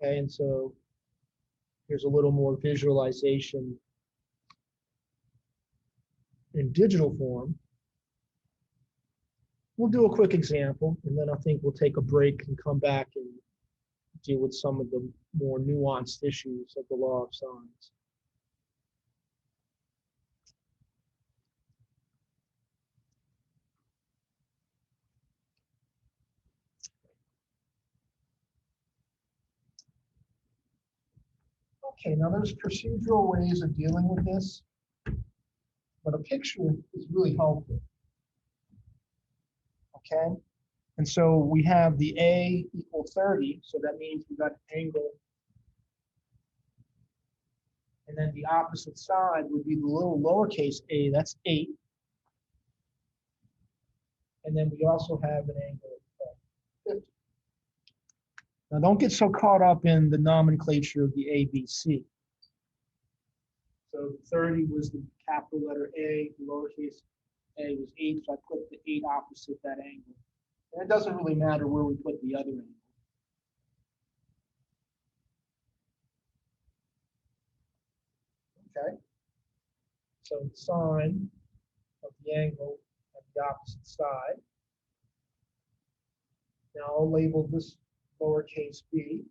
Okay, and so here's a little more visualization in digital form. We'll do a quick example, and then I think we'll take a break and come back and deal with some of the more nuanced issues of the law of sines. Okay, now there's procedural ways of dealing with this, but a picture is really helpful. Okay, and so we have the A equal 30, so that means we've got an angle. And then the opposite side would be the little lowercase a, that's 8. And then we also have an angle of 50. Now don't get so caught up in the nomenclature of the ABC. So 30 was the capital letter A, the lowercase a was 8, so I put the 8 opposite that angle. And it doesn't really matter where we put the other angle. Okay, so the sine of the angle at the opposite side. Now I'll label this lowercase b,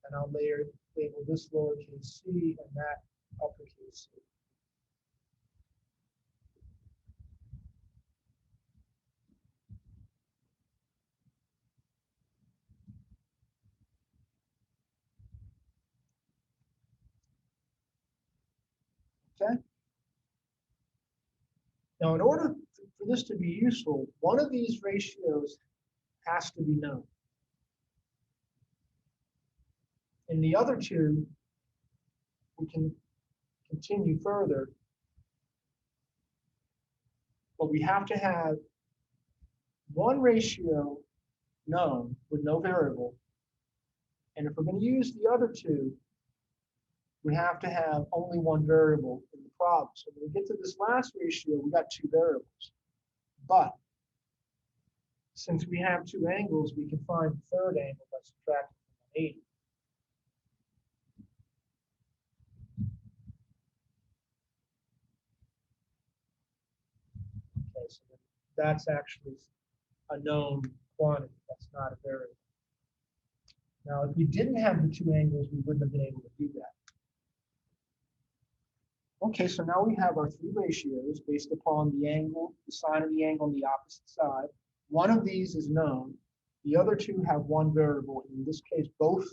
and I'll label this lowercase c and that uppercase c. Okay. Now, in order for this to be useful, one of these ratios has to be known. In the other two, we can continue further, but we have to have one ratio known with no variable. And if we're going to use the other two, we have to have only one variable in the problem. So when we get to this last ratio, we got 2 variables. But since we have 2 angles, we can find the third angle by subtracting from 80. Okay, so that's actually a known quantity. That's not a variable. Now, if we didn't have the 2 angles, we wouldn't have been able to do that. Okay, so now we have our 3 ratios based upon the angle, the sine of the angle on the opposite side. One of these is known. The other 2 have one variable. In this case, both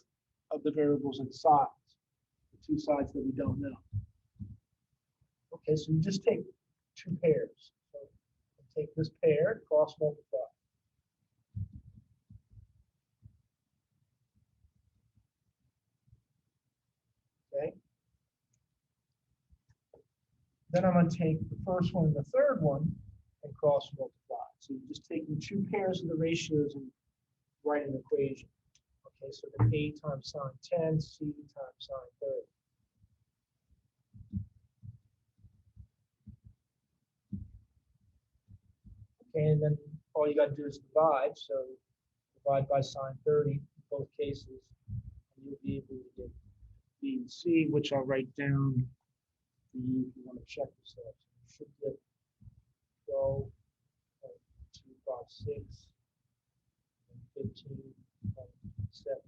of the variables are the sides, the 2 sides that we don't know. Okay, so you just take 2 pairs. So take this pair, cross multiply. Okay. Then I'm going to take the first one and the third one and cross multiply. So you're just taking 2 pairs of the ratios and write an equation. Okay, so then A times sine 10, C times sine 30. Okay, and then all you got to do is divide. So divide by sine 30 in both cases, and you'll be able to get B and C, which I'll write down for you if you want to check yourself. So you should get 12.256 and 15.7.